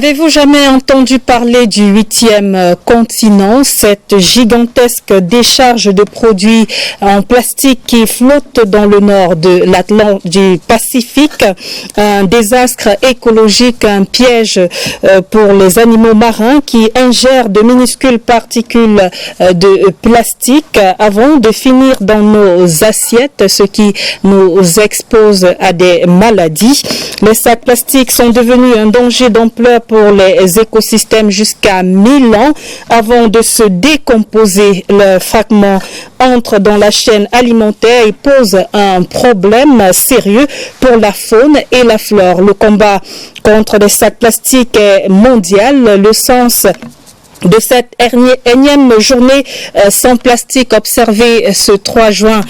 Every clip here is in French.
Avez-vous jamais entendu parler du 8e continent, cette gigantesque décharge de produits en plastique qui flotte dans le nord de du Pacifique, un désastre écologique, un piège pour les animaux marins qui ingèrent de minuscules particules de plastique avant de finir dans nos assiettes, ce qui nous expose à des maladies. Les sacs plastiques sont devenus un danger d'ampleur pour les écosystèmes jusqu'à 1000 ans avant de se décomposer. Le fragment entre dans la chaîne alimentaire et pose un problème sérieux pour la faune et la flore. Le combat contre les sacs plastiques est mondial. Le sens de cette énième journée sans plastique observée ce 3 juin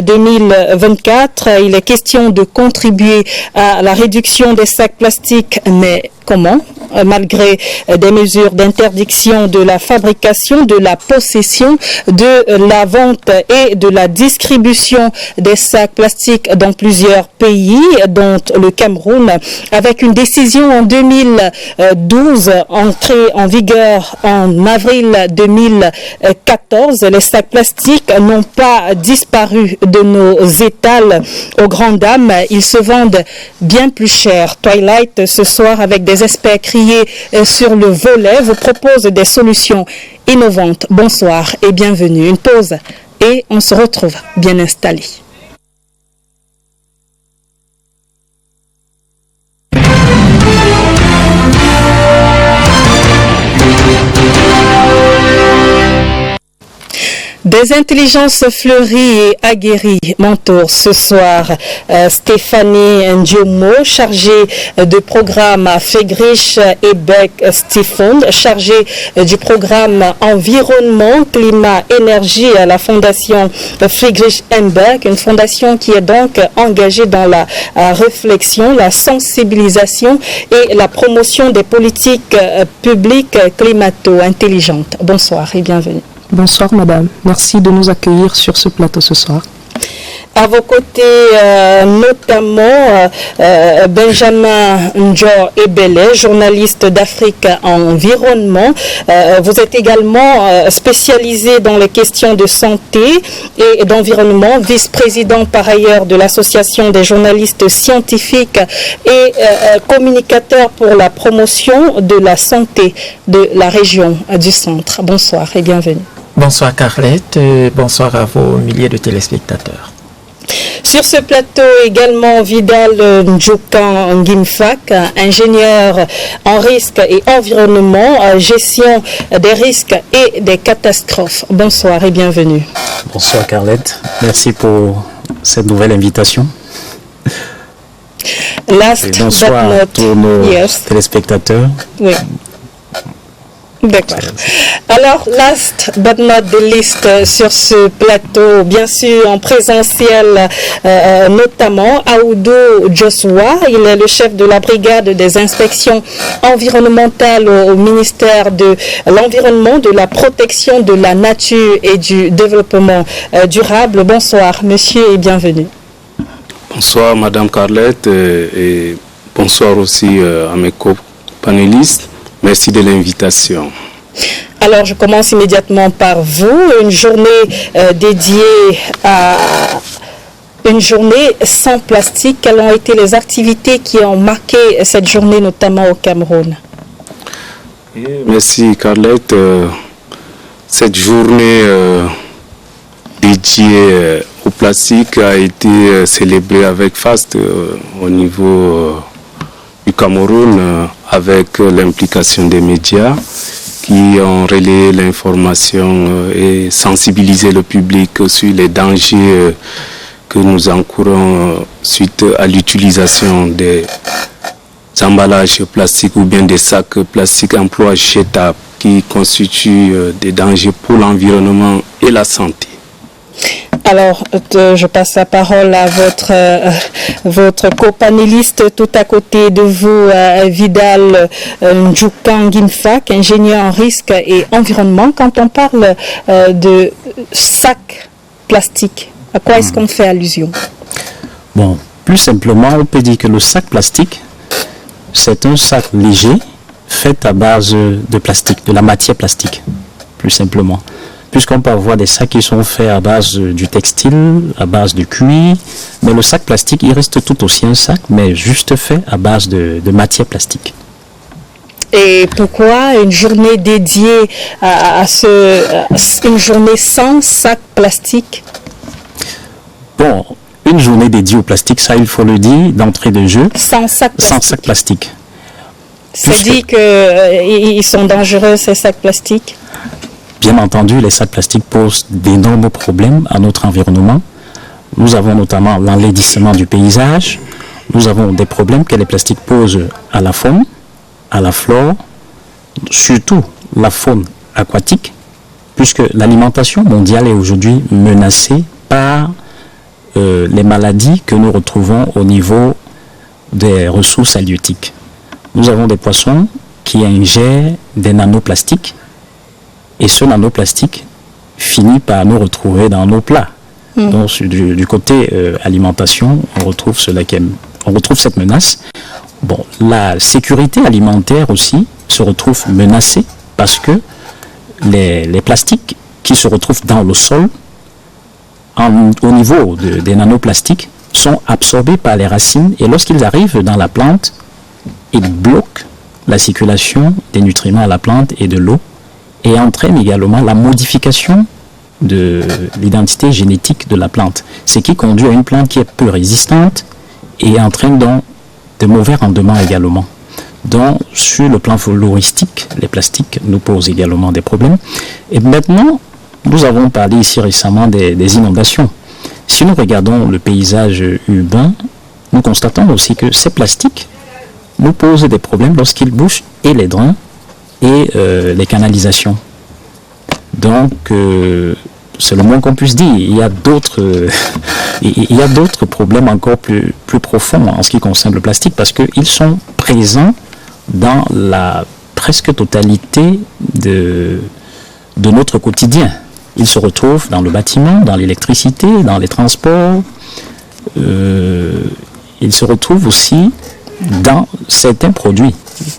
2024. Il est question de contribuer à la réduction des sacs plastiques, mais comment ? Malgré des mesures d'interdiction de la fabrication, de la possession, de la vente et de la distribution des sacs plastiques dans plusieurs pays, dont le Cameroun, avec une décision en 2012 entrée en vigueur en avril 2014, les sacs plastiques n'ont pas disparu de nos étals aux grandes dames. Ils se vendent bien plus cher. Twilight, ce soir, avec des experts criés sur le volet, vous propose des solutions innovantes. Bonsoir et bienvenue. Une pause et on se retrouve bien installé. Des intelligences fleuries et aguerries m'entourent ce soir. Stéphanie Ndiomo, chargée de programme à Fegrich et Beck Stephen, chargée du programme Environnement, Climat, Énergie à la fondation Friedrich Emberg, une fondation qui est donc engagée dans la réflexion, la sensibilisation et la promotion des politiques publiques climato-intelligentes. Bonsoir et bienvenue. Bonsoir madame, merci de nous accueillir sur ce plateau ce soir. À vos côtés, notamment Benjamin Njor Ebele, journaliste d'Afrique Environnement. Vous êtes également spécialisé dans les questions de santé et d'environnement, vice-président par ailleurs de l'Association des journalistes scientifiques et communicateur pour la promotion de la santé de la région du centre. Bonsoir et bienvenue. Bonsoir Carlette, bonsoir à vos milliers de téléspectateurs. Sur ce plateau également Vidal Ndjoukan Ngimfak, ingénieur en risque et environnement, gestion des risques et des catastrophes. Bonsoir et bienvenue. Bonsoir Carlette, merci pour cette nouvelle invitation. Et bonsoir à tous nos téléspectateurs. Oui. D'accord. Alors, last but not the least, sur ce plateau, bien sûr en présentiel, notamment Aoudou Joshua, il est le chef de la brigade des inspections environnementales au ministère de l'Environnement, de la protection de la nature et du développement durable. Bonsoir, monsieur, et bienvenue. Bonsoir, madame Carlette, et bonsoir aussi à mes co-panélistes. Merci de l'invitation. Alors, je commence immédiatement par vous. Une journée dédiée à une journée sans plastique. Quelles ont été les activités qui ont marqué cette journée, notamment au Cameroun? Merci, Carlette. Cette journée dédiée au plastique a été célébrée avec faste au niveau du Cameroun, avec l'implication des médias qui ont relayé l'information et sensibilisé le public sur les dangers que nous encourons suite à l'utilisation des emballages plastiques ou bien des sacs plastiques emploi jetables qui constituent des dangers pour l'environnement et la santé. Alors, je passe la parole à votre co-panéliste tout à côté de vous, Vidal Ndjoukan Ngimfak, ingénieur en risque et environnement. Quand on parle de sacs plastiques, à quoi est-ce qu'on fait allusion? Bon, plus simplement, on peut dire que le sac plastique, c'est un sac léger, faits à base de plastique, de la matière plastique, plus simplement. Puisqu'on peut avoir des sacs qui sont faits à base du textile, à base de cuir, mais le sac plastique, il reste tout aussi un sac, mais juste fait à base de matière plastique. Et pourquoi une journée dédiée une journée sans sac plastique? Bon, une journée dédiée au plastique, ça il faut le dire d'entrée de jeu. Sans sac plastique. Sans sac plastique. C'est dit qu'ils sont dangereux, ces sacs plastiques? Bien entendu, les sacs plastiques posent d'énormes problèmes à notre environnement. Nous avons notamment l'enlaidissement du paysage. Nous avons des problèmes que les plastiques posent à la faune, à la flore, surtout la faune aquatique, puisque l'alimentation mondiale est aujourd'hui menacée par les maladies que nous retrouvons au niveau des ressources halieutiques. Nous avons des poissons qui ingèrent des nanoplastiques et ce nanoplastique finit par nous retrouver dans nos plats. Donc du côté alimentation, on retrouve cette menace. Bon, la sécurité alimentaire aussi se retrouve menacée parce que les plastiques qui se retrouvent dans le sol, au niveau des nanoplastiques, sont absorbés par les racines et lorsqu'ils arrivent dans la plante, ils bloquent la circulation des nutriments à la plante et de l'eau et entraînent également la modification de l'identité génétique de la plante, ce qui conduit à une plante qui est peu résistante et entraîne donc de mauvais rendements également. Donc, sur le plan floristique, les plastiques nous posent également des problèmes. Et maintenant, nous avons parlé ici récemment des inondations. Si nous regardons le paysage urbain, nous constatons aussi que ces plastiques nous posent des problèmes lorsqu'ils bouchent et les drains et les canalisations. Donc, c'est le moins qu'on puisse dire. Il y a d'autres problèmes encore plus profonds en ce qui concerne le plastique parce qu'ils sont présents dans la presque totalité de notre quotidien. Ils se retrouvent dans le bâtiment, dans l'électricité, dans les transports. Ils se retrouvent aussi dans certains produits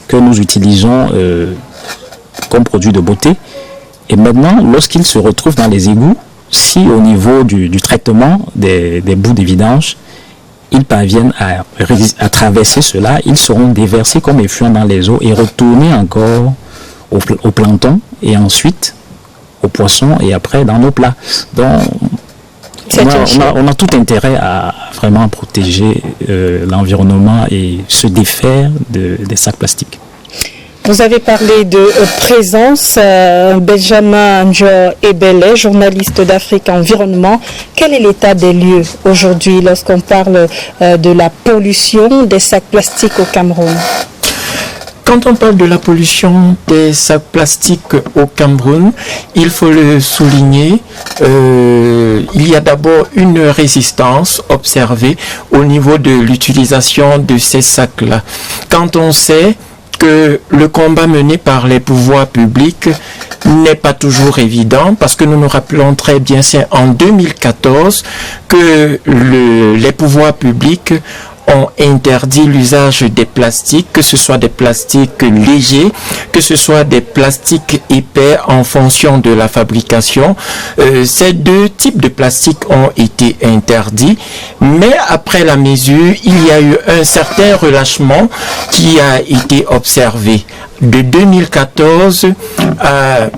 que nous utilisons comme produits de beauté. Et maintenant, lorsqu'ils se retrouvent dans les égouts, si au niveau du traitement des bouts de vidange, ils parviennent à traverser cela, ils seront déversés comme effluents dans les eaux et retournés encore au plancton et ensuite aux poissons et après dans nos plats. Donc, on a tout intérêt à vraiment protéger l'environnement et se défaire des sacs plastiques. Vous avez parlé de présence, Benjamin Njor Ebele, journaliste d'Afrique Environnement. Quel est l'état des lieux aujourd'hui lorsqu'on parle de la pollution des sacs plastiques au Cameroun? Quand on parle de la pollution des sacs plastiques au Cameroun, il faut le souligner, il y a d'abord une résistance observée au niveau de l'utilisation de ces sacs-là. Quand on sait que le combat mené par les pouvoirs publics n'est pas toujours évident parce que nous nous rappelons très bien, c'est en 2014 que les pouvoirs publics ont interdit l'usage des plastiques, que ce soit des plastiques légers, que ce soit des plastiques épais en fonction de la fabrication. Ces deux types de plastiques ont été interdits, mais après la mesure, il y a eu un certain relâchement qui a été observé. De 2014 à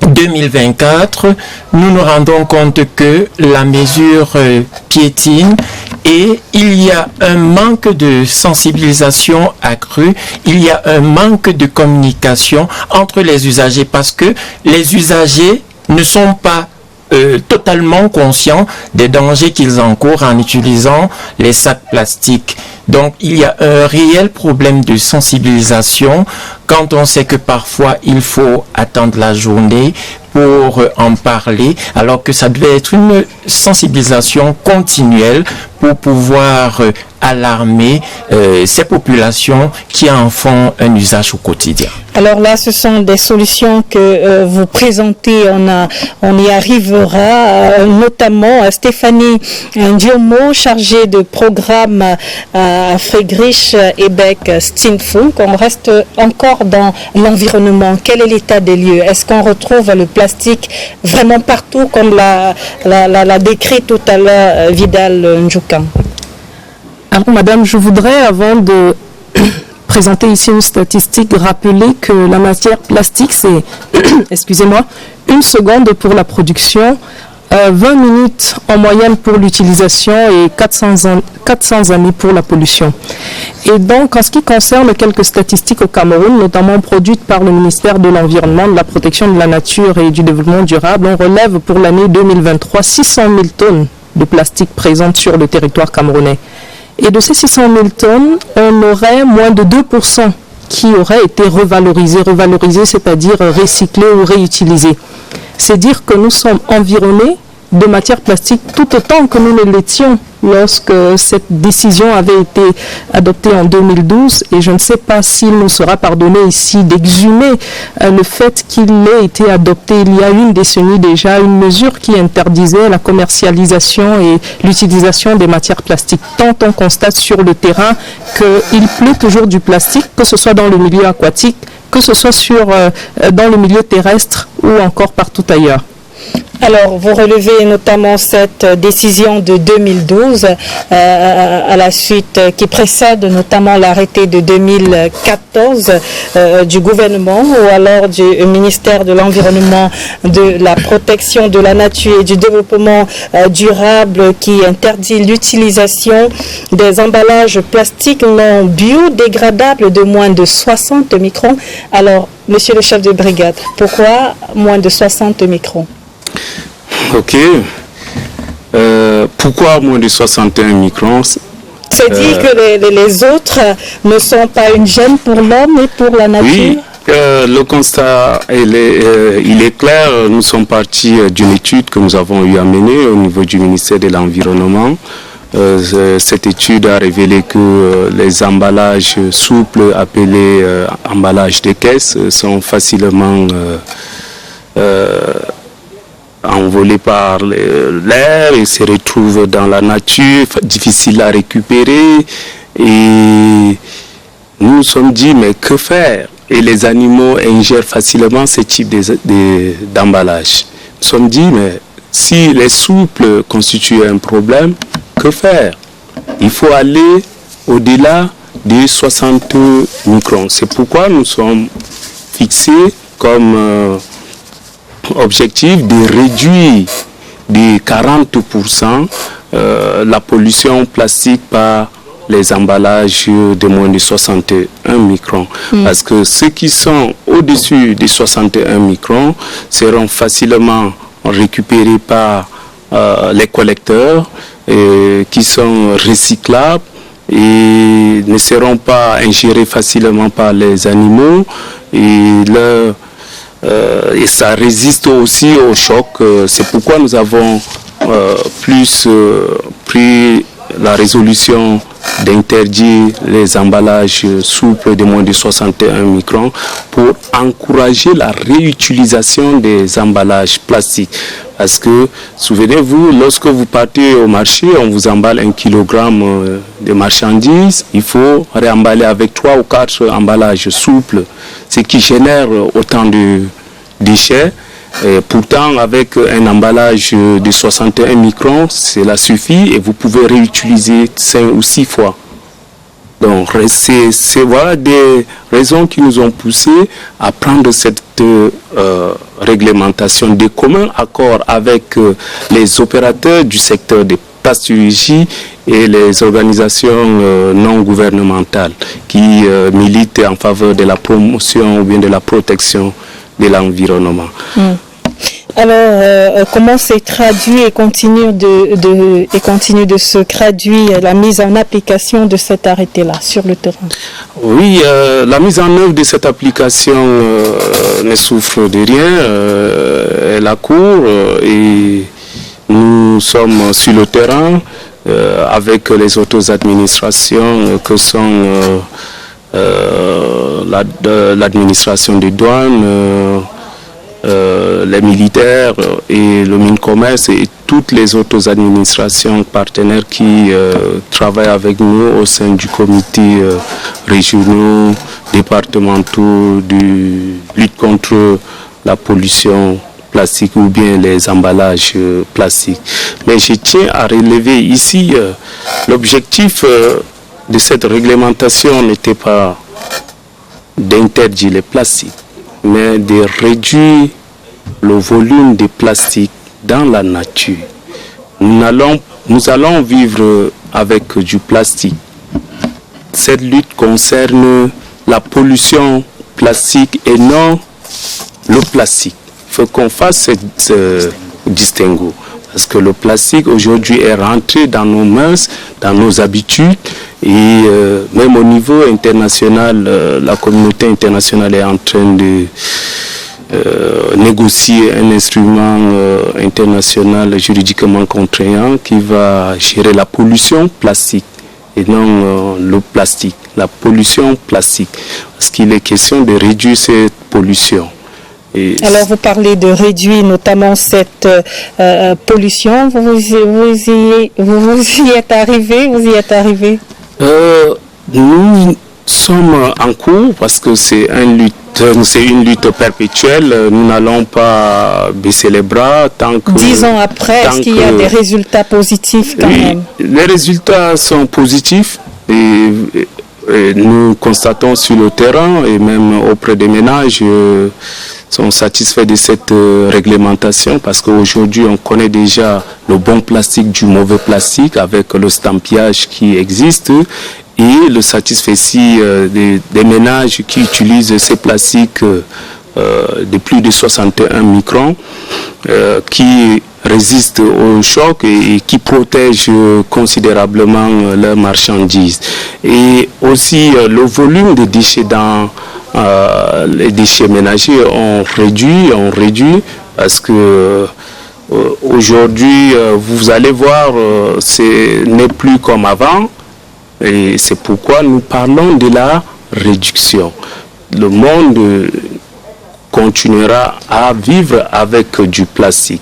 2024, nous nous rendons compte que la mesure piétine et il y a un manque de sensibilisation accrue, il y a un manque de communication entre les usagers parce que les usagers ne sont pas totalement conscients des dangers qu'ils encourent en utilisant les sacs plastiques. Donc, il y a un réel problème de sensibilisation quand on sait que parfois il faut attendre la journée pour en parler, alors que ça devait être une sensibilisation continuelle pour pouvoir alarmer ces populations qui en font un usage au quotidien. Alors là, ce sont des solutions que vous présentez. On y arrivera, notamment Stéphanie Ndiomo, chargée de programme à Friedrich Ebeck Stinfunk. On reste encore dans l'environnement. Quel est l'état des lieux? Est-ce qu'on retrouve le plastique vraiment partout, comme l'a décrit tout à l'heure Vidal Ndjoukan? Alors, madame, je voudrais, avant de présenter ici une statistique, rappeler que la matière plastique, c'est, excusez-moi, 1 seconde pour la production, 20 minutes en moyenne pour l'utilisation et 400 années pour la pollution. Et donc, en ce qui concerne quelques statistiques au Cameroun, notamment produites par le ministère de l'Environnement, de la Protection de la Nature et du Développement durable, on relève pour l'année 2023 600 000 tonnes de plastique présentes sur le territoire camerounais. Et de ces 600 000 tonnes, on aurait moins de 2% qui auraient été revalorisés, c'est-à-dire recyclés ou réutilisés. C'est dire que nous sommes environnés de matières plastiques tout autant que nous ne l'étions lorsque cette décision avait été adoptée en 2012, et je ne sais pas s'il nous sera pardonné ici d'exhumer le fait qu'il ait été adopté il y a une décennie déjà, une mesure qui interdisait la commercialisation et l'utilisation des matières plastiques. Tant on constate sur le terrain qu'il pleut toujours du plastique, que ce soit dans le milieu aquatique, que ce soit dans le milieu terrestre ou encore partout ailleurs. Alors, vous relevez notamment cette décision de 2012 à la suite qui précède notamment l'arrêté de 2014 du gouvernement ou alors du ministère de l'Environnement, de la Protection de la Nature et du Développement durable qui interdit l'utilisation des emballages plastiques non biodégradables de moins de 60 microns. Alors, monsieur le chef de brigade, pourquoi moins de 60 microns? Ok. Pourquoi moins de 61 microns? C'est dire que les autres ne sont pas une gêne pour l'homme et pour la nature? Oui, le constat il est clair. Nous sommes partis d'une étude que nous avons eu à mener au niveau du ministère de l'Environnement. Cette étude a révélé que les emballages souples appelés emballages de caisse sont facilement envolés par l'air et se retrouvent dans la nature, difficile à récupérer. Et nous nous sommes dit, mais que faire? Et les animaux ingèrent facilement ce type d'emballage. Nous nous sommes dit, mais si les souples constituent un problème, que faire? Il faut aller au-delà des 60 microns. C'est pourquoi nous sommes fixés comme objectif de réduire de 40% la pollution plastique par les emballages de moins de 61 microns. Parce que ceux qui sont au-dessus des 61 microns seront facilement récupérés par les collecteurs qui sont recyclables et ne seront pas ingérés facilement par les animaux et ça résiste aussi au choc. C'est pourquoi nous avons pris la résolution d'interdire les emballages souples de moins de 61 microns pour encourager la réutilisation des emballages plastiques. Parce que, souvenez-vous, lorsque vous partez au marché, on vous emballe 1 kilogramme de marchandises, il faut réemballer avec 3 ou 4 emballages souples, ce qui génère autant de déchets. Et pourtant, avec un emballage de 61 microns, cela suffit et vous pouvez réutiliser 5 ou 6 fois. Donc, c'est voilà des raisons qui nous ont poussés à prendre cette réglementation de commun accord avec les opérateurs du secteur de plasturgie et les organisations non gouvernementales qui militent en faveur de la promotion ou bien de la protection de l'environnement. Alors, comment s'est traduit et continue de se traduire la mise en application de cet arrêté-là sur le terrain? Oui, la mise en œuvre de cette application ne souffre de rien. Elle a cours et nous sommes sur le terrain. avec les autres administrations que sont l'administration des douanes, les militaires et le Mincommerce et toutes les autres administrations partenaires qui travaillent avec nous au sein du comité régional, départementaux de lutte contre la pollution plastique ou bien les emballages plastiques. Mais je tiens à relever ici l'objectif de cette réglementation n'était pas d'interdire les plastiques, mais de réduire le volume de plastique dans la nature. Nous allons vivre avec du plastique. Cette lutte concerne la pollution plastique et non le plastique. Il faut qu'on fasse ce distinguo. Parce que le plastique aujourd'hui est rentré dans nos mœurs, dans nos habitudes et même au niveau international, la communauté internationale est en train de négocier un instrument international juridiquement contraignant qui va gérer la pollution plastique et non le plastique, la pollution plastique. Parce qu'il est question de réduire cette pollution. Alors vous parlez de réduire notamment cette pollution, vous y êtes arrivé? Nous sommes en cours parce que c'est une lutte perpétuelle. Nous n'allons pas baisser les bras tant que... 10 ans après, est-ce qu'il y a des résultats positifs quand même? Les résultats sont positifs et nous constatons sur le terrain et même auprès des ménages sont satisfaits de cette réglementation parce qu'aujourd'hui on connaît déjà le bon plastique du mauvais plastique avec le stampillage qui existe et le satisfecit des ménages qui utilisent ces plastiques de plus de 61 microns qui résistent au choc et qui protègent considérablement leurs marchandises. Et aussi le volume de déchets dans les déchets ménagers ont réduit parce que aujourd'hui vous allez voir ce n'est plus comme avant et c'est pourquoi nous parlons de la réduction. Le monde continuera à vivre avec du plastique,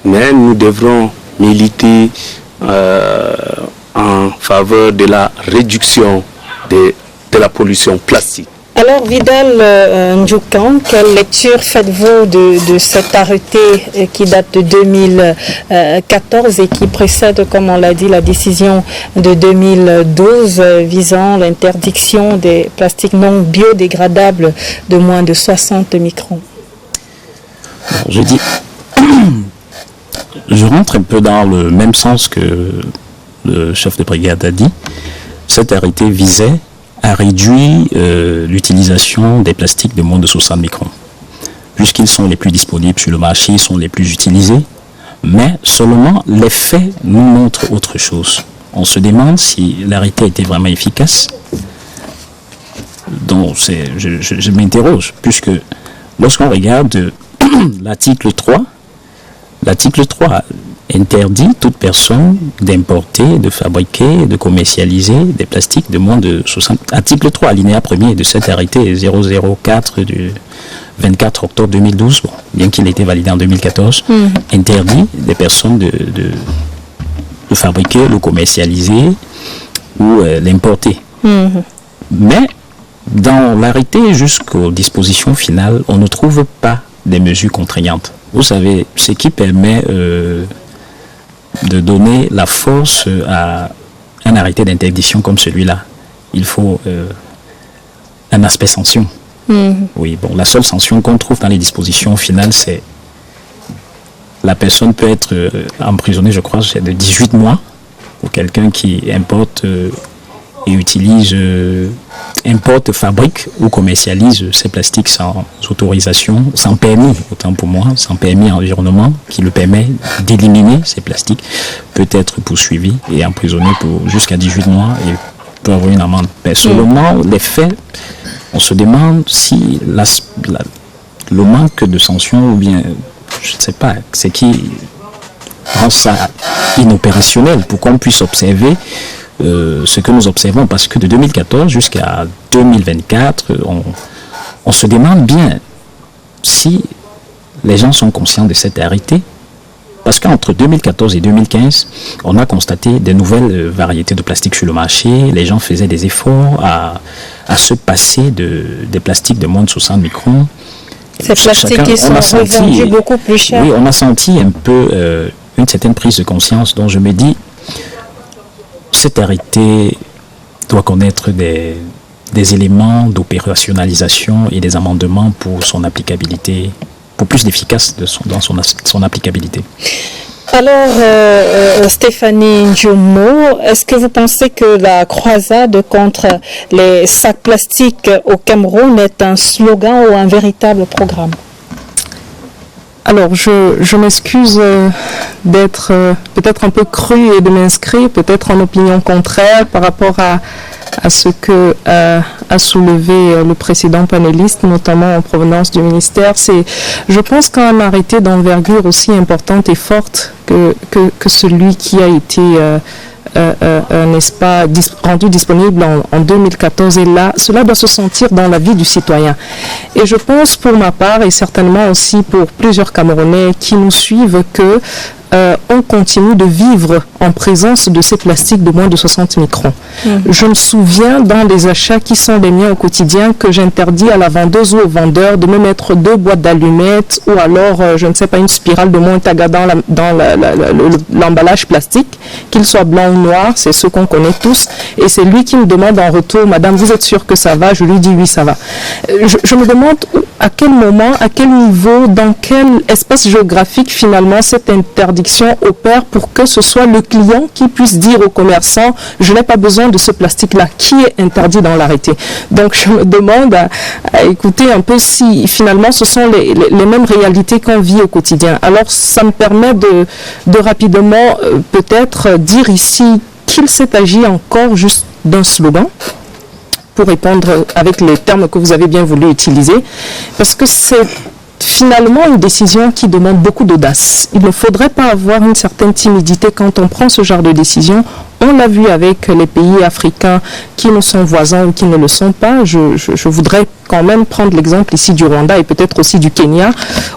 mais nous devrons militer en faveur de la réduction de la pollution plastique. Alors Vidal Ndjoukan, quelle lecture faites-vous de cet arrêté qui date de 2014 et qui précède, comme on l'a dit, la décision de 2012 visant l'interdiction des plastiques non biodégradables de moins de 60 microns? Je dis, je rentre un peu dans le même sens que le chef de brigade a dit. Cet arrêté visait à réduire l'utilisation des plastiques de moins de 60 microns. Puisqu'ils sont les plus disponibles sur le marché, ils sont les plus utilisés, mais seulement les faits nous montrent autre chose. On se demande si l'arrêté était vraiment efficace. Donc je m'interroge, puisque lorsqu'on regarde l'article 3 interdit toute personne d'importer, de fabriquer, de commercialiser des plastiques de moins de 60... Article 3, alinéa 1er de cet arrêté 004 du 24 octobre 2012, bon, bien qu'il ait été validé en 2014, interdit des personnes de fabriquer, le commercialiser ou l'importer. Mais dans l'arrêté jusqu'aux dispositions finales, on ne trouve pas des mesures contraignantes. Vous savez, ce qui permet de donner la force à un arrêté d'interdiction comme celui-là, il faut un aspect sanction. Oui, bon, la seule sanction qu'on trouve dans les dispositions finales, c'est la personne peut être emprisonnée, je crois, c'est de 18 mois pour quelqu'un qui importe et utilise, importe, fabrique ou commercialise ces plastiques sans autorisation, sans permis, autant pour moi, sans permis environnement qui le permet d'éliminer ces plastiques, peut être poursuivi et emprisonné pour jusqu'à 18 mois et peut avoir une amende. Mais seulement les faits, on se demande si le manque de sanction ou bien, je ne sais pas, c'est qui rend ça inopérationnel pour qu'on puisse observer ce que nous observons, parce que de 2014 jusqu'à 2024, on se demande bien si les gens sont conscients de cette réalité. Parce qu'entre 2014 et 2015, on a constaté de nouvelles variétés de plastique sur le marché. Les gens faisaient des efforts à se passer des plastiques de moins de 60 microns. Ces plastiques qui sont revendus beaucoup plus cher. Oui, on a senti un peu une certaine prise de conscience dont je me dis, cette réalité doit connaître des éléments d'opérationnalisation et des amendements pour son applicabilité, pour plus d'efficace dans son applicabilité. Alors, Stéphanie Ndiomo, est-ce que vous pensez que la croisade contre les sacs plastiques au Cameroun est un slogan ou un véritable programme? Alors, je m'excuse d'être peut-être un peu cru et de m'inscrire peut-être en opinion contraire par rapport à ce que a soulevé le précédent panéliste, notamment en provenance du ministère. Je pense qu'un arrêté d'envergure aussi importante et forte que celui qui a été n'est-ce pas, rendu disponible en 2014 et là, cela doit se sentir dans la vie du citoyen. Et je pense pour ma part et certainement aussi pour plusieurs Camerounais qui nous suivent que on continue de vivre en présence de ces plastiques de moins de 60 microns. Je me souviens dans les achats qui sont les miens au quotidien que j'interdis à la vendeuse ou au vendeur de me mettre 2 boîtes d'allumettes ou alors, je ne sais pas, une spirale de Montaga dans l'emballage plastique, qu'il soit blanc ou noir, c'est ce qu'on connaît tous. Et c'est lui qui me demande en retour, madame, vous êtes sûre que ça va? Je lui dis oui, ça va. Je me demande à quel moment, à quel niveau, dans quel espace géographique finalement cette interdiction opère pour que ce soit le client qui puisse dire au commerçant je n'ai pas besoin de ce plastique-là, qui est interdit dans l'arrêté. Donc je me demande à écouter un peu si finalement ce sont les mêmes réalités qu'on vit au quotidien. Alors ça me permet de rapidement peut-être dire ici qu'il s'est agi encore juste d'un slogan, pour répondre avec les termes que vous avez bien voulu utiliser, parce que c'est finalement une décision qui demande beaucoup d'audace. Il ne faudrait pas avoir une certaine timidité quand on prend ce genre de décision. On l'a vu avec les pays africains qui nous sont voisins ou qui ne le sont pas. Je voudrais quand même prendre l'exemple ici du Rwanda et peut-être aussi du Kenya,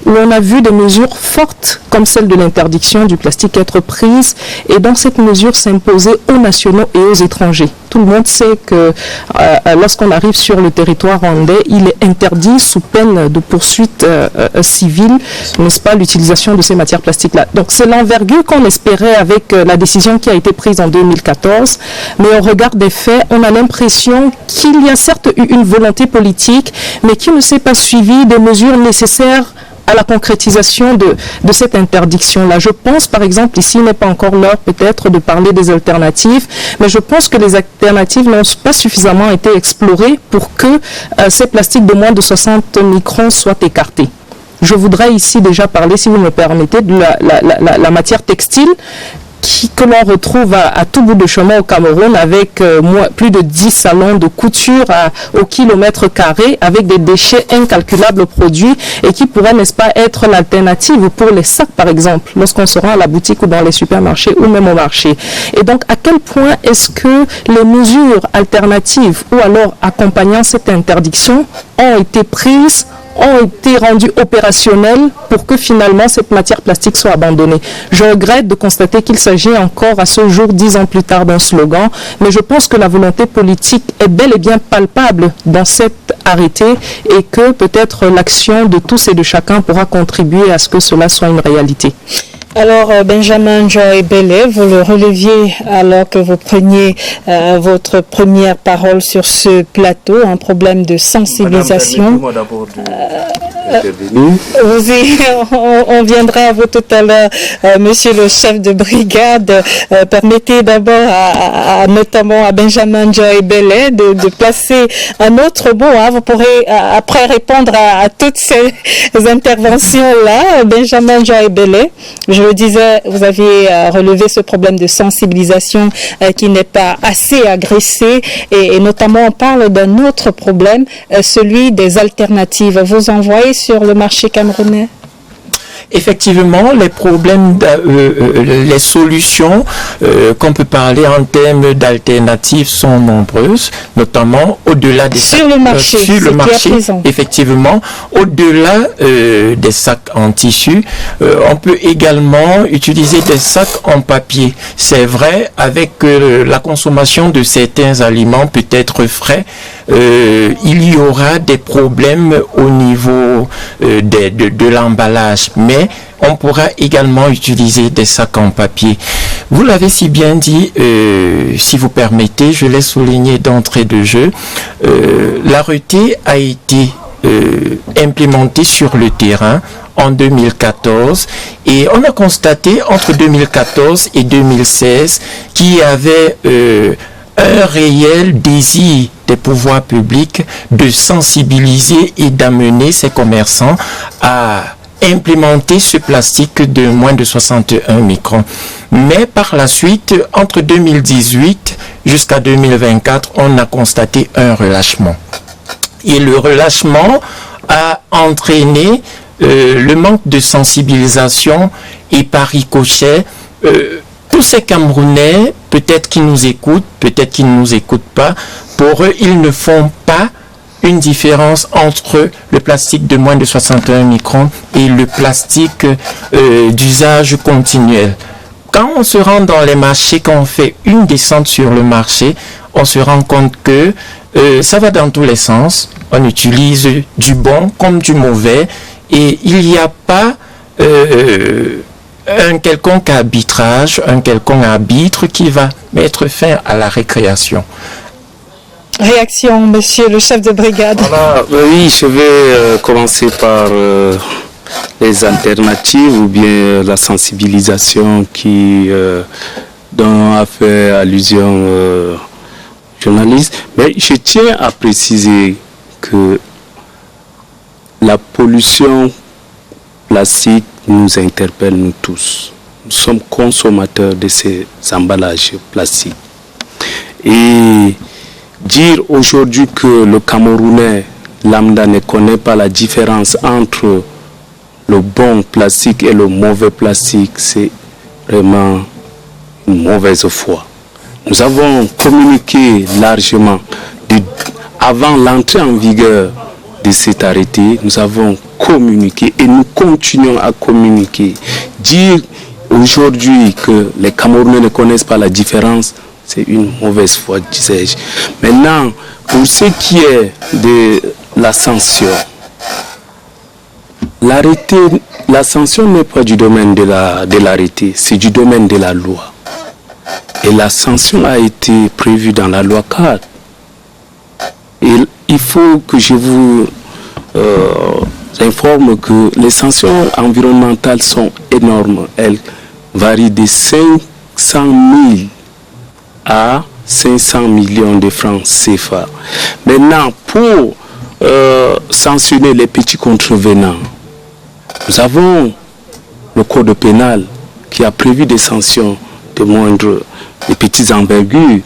où on a vu des mesures fortes comme celle de l'interdiction du plastique être prise et dans cette mesure s'imposer aux nationaux et aux étrangers. Tout le monde sait que lorsqu'on arrive sur le territoire rwandais, il est interdit sous peine de poursuite civile, n'est-ce pas, l'utilisation de ces matières plastiques-là. Donc c'est l'envergure qu'on espérait avec la décision qui a été prise en 2014, mais au regard des faits, on a l'impression qu'il y a certes eu une volonté politique, mais qui ne s'est pas suivi des mesures nécessaires à la concrétisation de cette interdiction-là. Je pense, par exemple, ici, il n'est pas encore l'heure peut-être de parler des alternatives, mais je pense que les alternatives n'ont pas suffisamment été explorées pour que ces plastiques de moins de 60 microns soient écartés. Je voudrais ici déjà parler, si vous me permettez, de la matière textile, que l'on retrouve à tout bout de chemin au Cameroun avec plus de 10 salons de couture au kilomètre carré avec des déchets incalculables produits et qui pourraient, n'est-ce pas, être l'alternative pour les sacs, par exemple, lorsqu'on se rend à la boutique ou dans les supermarchés ou même au marché. Et donc, à quel point est-ce que les mesures alternatives ou alors accompagnant cette interdiction ont été prises, ont été rendus opérationnels pour que finalement cette matière plastique soit abandonnée. Je regrette de constater qu'il s'agit encore à ce jour, 10 ans plus tard, d'un slogan, mais je pense que la volonté politique est bel et bien palpable dans cet arrêté et que peut-être l'action de tous et de chacun pourra contribuer à ce que cela soit une réalité. Alors, Benjamin Joy Bellet, vous le releviez alors que vous preniez votre première parole sur ce plateau, un problème de sensibilisation. Madame, d'abord on viendra à vous tout à l'heure, monsieur le chef de brigade. Permettez d'abord notamment à Benjamin Joy Bellet de placer un autre mot. Vous pourrez après répondre à toutes ces interventions-là. Benjamin Joy Bellet, je le disais, vous aviez relevé ce problème de sensibilisation qui n'est pas assez agressé et notamment on parle d'un autre problème, celui des alternatives. Vous en voyez sur le marché camerounais? effectivement, les problèmes, les solutions qu'on peut parler en termes d'alternatives sont nombreuses, notamment au-delà des sur le marché, effectivement, au-delà des sacs en tissu, on peut également utiliser des sacs en papier. C'est vrai, avec la consommation de certains aliments peut-être frais, il y aura des problèmes au niveau de l'emballage, mais on pourra également utiliser des sacs en papier. Vous l'avez si bien dit, si vous permettez, je l'ai souligné d'entrée de jeu, l'arrêté a été implémenté sur le terrain en 2014 et on a constaté entre 2014 et 2016 qu'il y avait un réel désir des pouvoirs publics de sensibiliser et d'amener ces commerçants à implémenter ce plastique de moins de 61 microns. Mais par la suite, entre 2018 jusqu'à 2024, on a constaté un relâchement. Et le relâchement a entraîné le manque de sensibilisation et par ricochet, tous ces Camerounais, peut-être qu'ils nous écoutent, peut-être qu'ils ne nous écoutent pas, pour eux, ils ne font pas une différence entre le plastique de moins de 61 microns et le plastique d'usage continuel. Quand on se rend dans les marchés, quand on fait une descente sur le marché, on se rend compte que ça va dans tous les sens. On utilise du bon comme du mauvais et il n'y a pas un quelconque arbitrage, un quelconque arbitre qui va mettre fin à la récréation. Réaction, monsieur le chef de brigade. Voilà, oui, je vais commencer par les alternatives ou bien la sensibilisation dont a fait allusion journaliste. Mais je tiens à préciser que la pollution plastique nous interpelle nous tous. Nous sommes consommateurs de ces emballages plastiques. Et dire aujourd'hui que le Camerounais lambda ne connaît pas la différence entre le bon plastique et le mauvais plastique, c'est vraiment une mauvaise foi. Nous avons communiqué largement avant l'entrée en vigueur de cet arrêté, nous avons communiqué et nous continuons à communiquer. Dire aujourd'hui que les Camerounais ne connaissent pas la différence, c'est une mauvaise foi, disais-je. Maintenant, pour ce qui est de la sanction, l'arrêté, la sanction n'est pas du domaine de l'arrêté, c'est du domaine de la loi. Et la sanction a été prévue dans la loi 4. Et il faut que je vous informe que les sanctions environnementales sont énormes. Elles varient de 500 000 à 500 millions de francs CFA. Maintenant, pour sanctionner les petits contrevenants, nous avons le code pénal qui a prévu des sanctions de moindre, des petites envergures.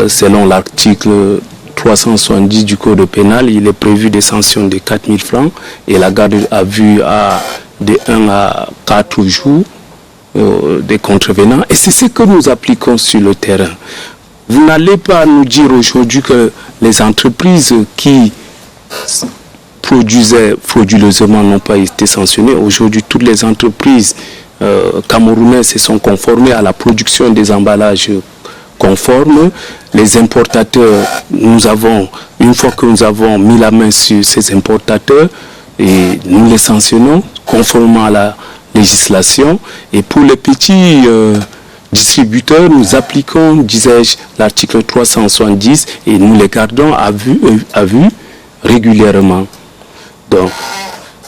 Selon l'article 370 du code pénal, il est prévu des sanctions de 4 000 francs et la garde à vue de 1 à 4 jours des contrevenants. Et c'est ce que nous appliquons sur le terrain. Vous n'allez pas nous dire aujourd'hui que les entreprises qui produisaient frauduleusement n'ont pas été sanctionnées. Aujourd'hui, toutes les entreprises camerounaises se sont conformées à la production des emballages conformes. Les importateurs, une fois que nous avons mis la main sur ces importateurs, et nous les sanctionnons conformément à la législation. Et pour les petits distributeurs, nous appliquons, disais-je, l'article 370 et nous les gardons à vue régulièrement. Donc,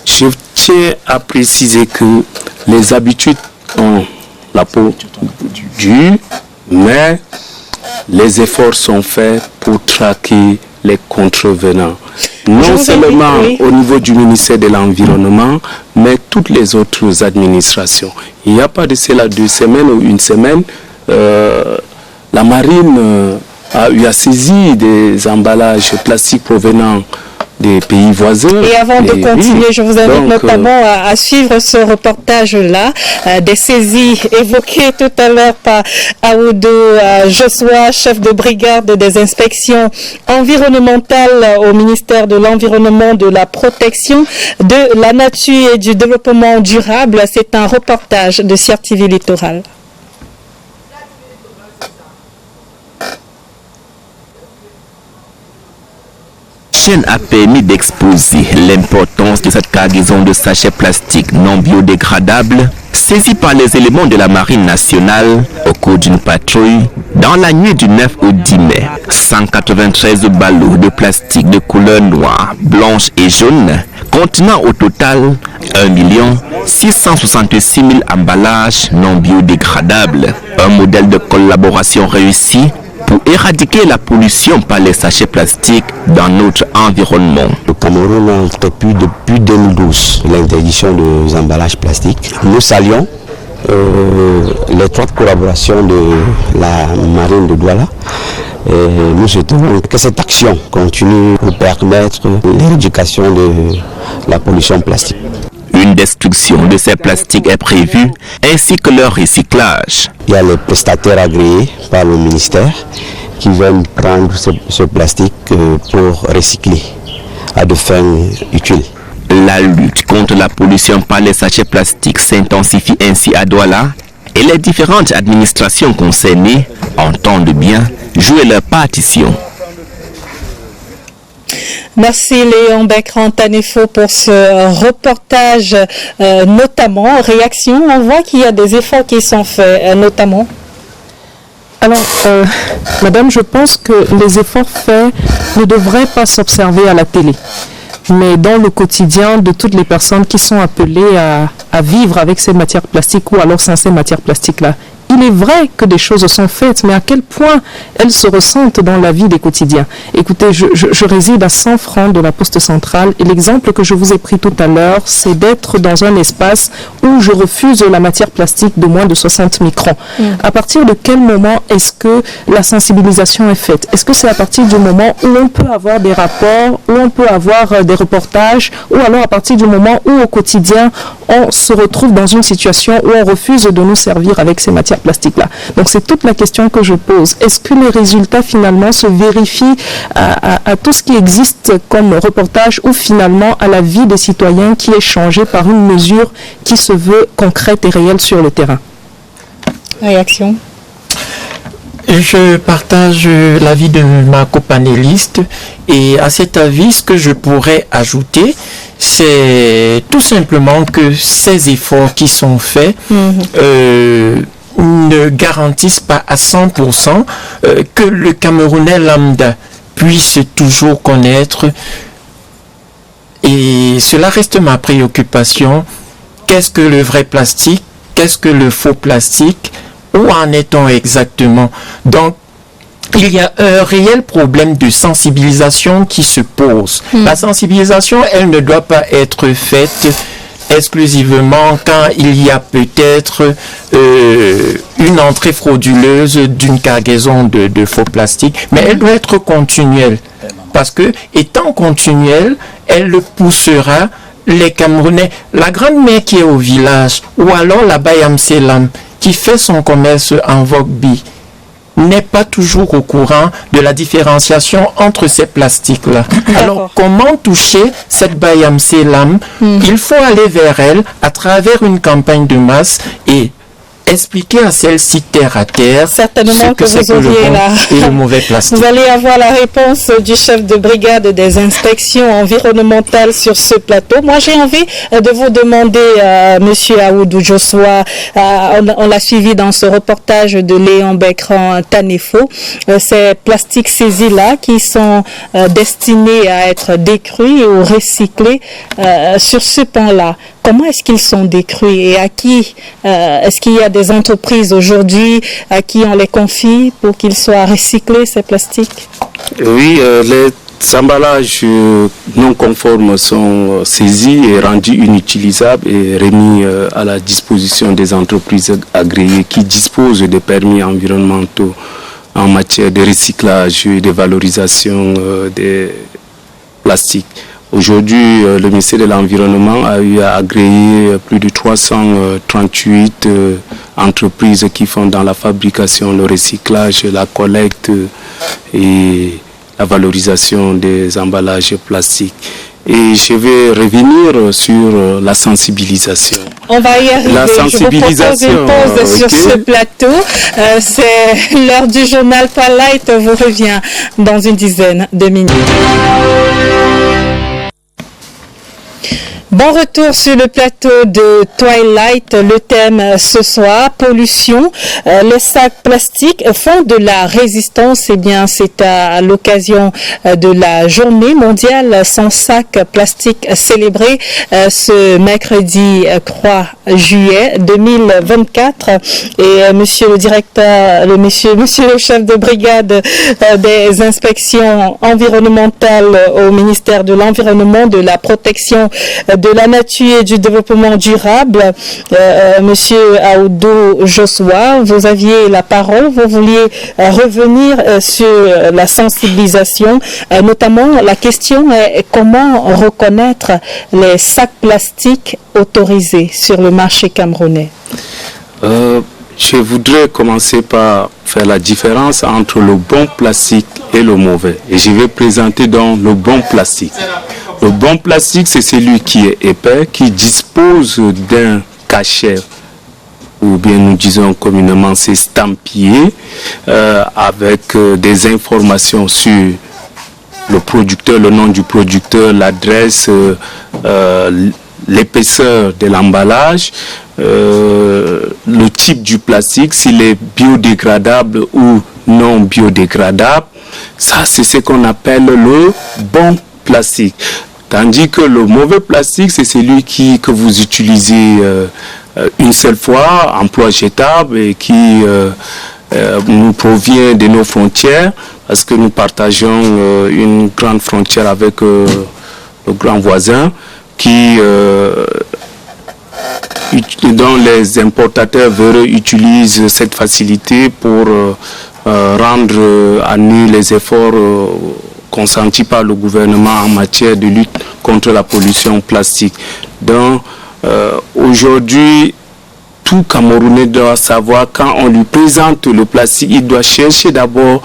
je tiens à préciser que les habitudes ont la peau dure, mais les efforts sont faits pour traquer les contrevenants. Non seulement au niveau du ministère de l'Environnement, mais toutes les autres administrations. Il n'y a pas de cela 2 semaines ou 1 semaine, la marine a eu à saisir des emballages plastiques provenant des pays voisins. Et avant de continuer, oui. Je vous invite Donc, notamment à suivre ce reportage-là, des saisies évoquées tout à l'heure par Aoudou Joshua, chef de brigade des inspections environnementales au ministère de l'Environnement, de la Protection de la Nature et du Développement durable. C'est un reportage de Sierre TV Littoral. A permis d'exposer l'importance de cette cargaison de sachets plastiques non biodégradables saisis par les éléments de la Marine nationale au cours d'une patrouille dans la nuit du 9 au 10 mai. 193 ballots de plastique de couleur noire, blanche et jaune contenant au total 1 666 000 emballages non biodégradables. Un modèle de collaboration réussi pour éradiquer la pollution par les sachets plastiques dans notre environnement. Le Cameroun a depuis 2012 l'interdiction des emballages plastiques. Nous saluons l'étroite collaboration de la marine de Douala. Et nous souhaitons que cette action continue pour permettre l'éradication de la pollution plastique. Une destruction de ces plastiques est prévue, ainsi que leur recyclage. Il y a les prestataires agréés par le ministère qui viennent prendre ce plastique pour recycler à de fins utiles. La lutte contre la pollution par les sachets plastiques s'intensifie ainsi à Douala et les différentes administrations concernées entendent bien jouer leur partition. Merci Léon Bertrand-Tanefo pour ce reportage, notamment. Réaction, on voit qu'il y a des efforts qui sont faits, notamment. Alors, madame, je pense que les efforts faits ne devraient pas s'observer à la télé, mais dans le quotidien de toutes les personnes qui sont appelées à vivre avec ces matières plastiques ou alors sans ces matières plastiques-là. Il est vrai que des choses sont faites, mais à quel point elles se ressentent dans la vie des quotidiens. Écoutez, je réside à 100 francs de la poste centrale et l'exemple que je vous ai pris tout à l'heure, c'est d'être dans un espace où je refuse la matière plastique de moins de 60 microns. À partir de quel moment est-ce que la sensibilisation est faite? Est-ce que c'est à partir du moment où on peut avoir des rapports, où on peut avoir des reportages, ou alors à partir du moment où au quotidien, on se retrouve dans une situation où on refuse de nous servir avec ces matières plastiques-là. Donc c'est toute la question que je pose. Est-ce que les résultats finalement se vérifient à tout ce qui existe comme reportage ou finalement à la vie des citoyens qui est changée par une mesure qui se veut concrète et réelle sur le terrain? Réaction. Je partage l'avis de ma copanéliste et à cet avis, ce que je pourrais ajouter, c'est tout simplement que ces efforts qui sont faits ne garantissent pas à 100% que le Camerounais lambda puisse toujours connaître, et cela reste ma préoccupation, qu'est-ce que le vrai plastique, qu'est-ce que le faux plastique, où en est-on exactement? Donc, il y a un réel problème de sensibilisation qui se pose. La sensibilisation, elle ne doit pas être faite exclusivement quand il y a peut-être une entrée frauduleuse d'une cargaison de faux plastiques, mais elle doit être continuelle. Parce que, étant continuelle, elle poussera les Camerounais, la grand-mère qui est au village, ou alors la Bayam Selam, qui fait son commerce en Vogbi, n'est pas toujours au courant de la différenciation entre ces plastiques-là. Alors, comment toucher cette Bayam Selam? Il faut aller vers elle à travers une campagne de masse et expliquer à celle-ci terre à terre certainement ce que c'est que le bon et le mauvais plastique. Vous allez avoir la réponse du chef de brigade des inspections environnementales sur ce plateau. Moi, j'ai envie de vous demander, Monsieur Aoudou Joshua, on l'a suivi dans ce reportage de Léon Bertrand-Tanefo, ces plastiques saisis-là qui sont destinés à être détruits ou recyclés sur ce pan-là. Comment est-ce qu'ils sont détruits et à qui est-ce qu'il y a des entreprises aujourd'hui à qui on les confie pour qu'ils soient recyclés, ces plastiques? Oui, les emballages non conformes sont saisis et rendus inutilisables et remis à la disposition des entreprises agréées qui disposent de permis environnementaux en matière de recyclage et de valorisation des plastiques. Aujourd'hui, le ministère de l'Environnement a eu à agréer plus de 338 entreprises qui font dans la fabrication, le recyclage, la collecte et la valorisation des emballages plastiques. Et je vais revenir sur la sensibilisation. On va y arriver. La sensibilisation. Je vous propose une pause sur ce plateau. C'est l'heure du journal Twilight vous revient dans une dizaine de minutes. Bon retour sur le plateau de Twilight. Le thème ce soir, pollution. Les sacs plastiques font de la résistance. Eh bien, c'est à l'occasion de la journée mondiale sans sac plastique célébrée ce mercredi 3 juillet 2024. Et monsieur le directeur, monsieur le chef de brigade des inspections environnementales au ministère de l'Environnement, de la protection de la nature et du développement durable, monsieur Aoudou Joshua, vous aviez la parole, vous vouliez revenir sur la sensibilisation, notamment la question est comment reconnaître les sacs plastiques autorisés sur le marché camerounais. Je voudrais commencer par faire la différence entre le bon plastique et le mauvais. Et je vais présenter donc le bon plastique. Le bon plastique, c'est celui qui est épais, qui dispose d'un cachet, ou bien nous disons communément c'est estampillé, avec des informations sur le producteur, le nom du producteur, l'adresse, l'épaisseur de l'emballage, le type du plastique, s'il est biodégradable ou non biodégradable. Ça, c'est ce qu'on appelle le bon plastique. Tandis que le mauvais plastique, c'est celui que vous utilisez une seule fois, emploi jetable, et qui nous provient de nos frontières, parce que nous partageons une grande frontière avec le grand voisin, dont les importateurs utilisent cette facilité pour rendre à nu les efforts consentis par le gouvernement en matière de lutte contre la pollution plastique. Donc aujourd'hui, tout Camerounais doit savoir, quand on lui présente le plastique, il doit chercher d'abord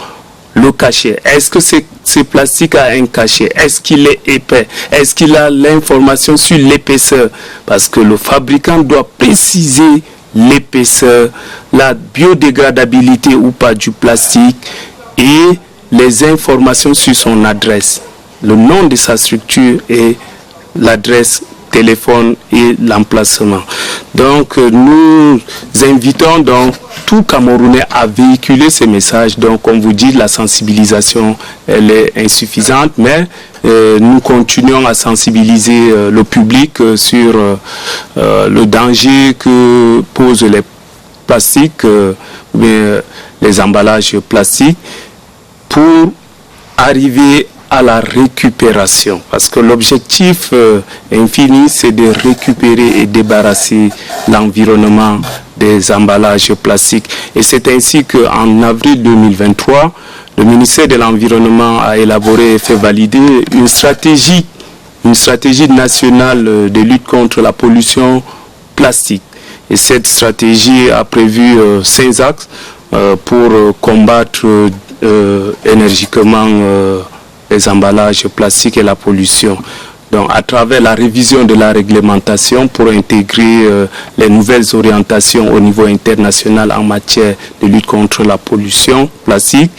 le cachet. Est-ce que ce plastique a un cachet? Est-ce qu'il est épais? Est-ce qu'il a l'information sur l'épaisseur? Parce que le fabricant doit préciser l'épaisseur, la biodégradabilité ou pas du plastique et les informations sur son adresse, le nom de sa structure et l'adresse, téléphone et l'emplacement. Donc nous invitons donc tout Camerounais à véhiculer ces messages. Donc comme vous dites, la sensibilisation elle est insuffisante, mais nous continuons à sensibiliser le public sur le danger que posent les plastiques, les emballages plastiques, pour arriver à la récupération. Parce que l'objectif infini, c'est de récupérer et débarrasser l'environnement des emballages plastiques. Et c'est ainsi qu'en avril 2023, le ministère de l'Environnement a élaboré et fait valider une stratégie nationale de lutte contre la pollution plastique. Et cette stratégie a prévu 5 axes pour combattre énergiquement les emballages plastiques et la pollution. Donc à travers la révision de la réglementation pour intégrer les nouvelles orientations au niveau international en matière de lutte contre la pollution plastique,